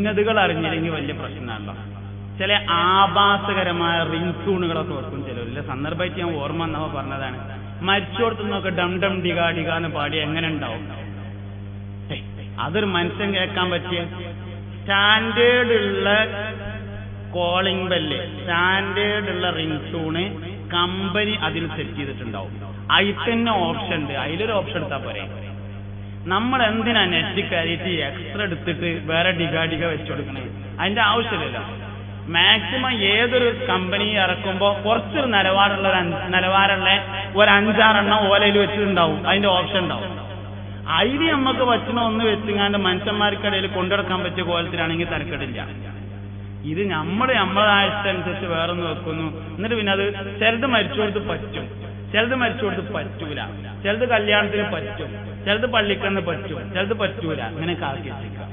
ഇന്നതുകൾ അറിഞ്ഞില്ലെങ്കിൽ വലിയ പ്രശ്നമാണല്ലോ. ചില ആഭാസകരമായ റിംഗ് ട്യൂണുകളൊക്കെ വെക്കും ചിലരില്ല. സന്ദർഭമായിട്ട് ഞാൻ ഓർമ്മ വന്നവ പറഞ്ഞതാണ്. മരിച്ചോടത്തുനിന്നൊക്കെ ഡം ഡം ഡിഗാ ഡിഗാന്ന് പാടി എങ്ങനെ ഉണ്ടാവും? അതൊരു മനുഷ്യൻ കേൾക്കാൻ പറ്റിയ സ്റ്റാൻഡേർഡ് ഉള്ള കോളിംഗ് ബെല്ല്, സ്റ്റാൻഡേർഡ് ഉള്ള റിംഗ് ട്യൂണ് കമ്പനി അതിൽ സെറ്റ് ചെയ്തിട്ടുണ്ടാവും. അതിൽ തന്നെ ഓപ്ഷൻ ഉണ്ട്. അതിലൊരു ഓപ്ഷൻ എടുത്താൽ പോരെ. നമ്മൾ എന്തിനാ നെറ്റ് കയറിയിട്ട് എക്സ്ട്രാ എടുത്തിട്ട് വേറെ ഡിഗാഡിക വെച്ചു കൊടുക്കണേ? അതിന്റെ ആവശ്യമില്ലല്ലോ. മാക്സിമം ഏതൊരു കമ്പനി ഇറക്കുമ്പോൾ കുറച്ചൊരു നിലവാരമുള്ള ഒരു 5-6 ഓലയിൽ വെച്ചിട്ടുണ്ടാവും. അതിന്റെ ഓപ്ഷൻ ഉണ്ടാവും. അതിന് നമുക്ക് വച്ചണ ഒന്ന് വെച്ചിങ്ങാണ്ട് മനുഷ്യന്മാർക്കിടയിൽ കൊണ്ടുനടക്കാൻ പറ്റിയ കോലത്തിലാണെങ്കിൽ തരക്കെടില്ല. ഇത് നമ്മളായ ഇഷ്ടമനുസരിച്ച് വേറൊന്ന് വെക്കുന്നു. എന്നിട്ട് പിന്നെ അത് ചിലത് മരിച്ചോടത്ത് പറ്റും, ചിലത് മരിച്ചോടത്ത് പറ്റൂല, ചിലത് കല്യാണത്തിന് പറ്റും, ചിലത് പള്ളിക്കന്ന് പറ്റും, ചിലത് പറ്റൂല. ഇങ്ങനെയൊക്കെ ആക്കി വെച്ചിരിക്കുക.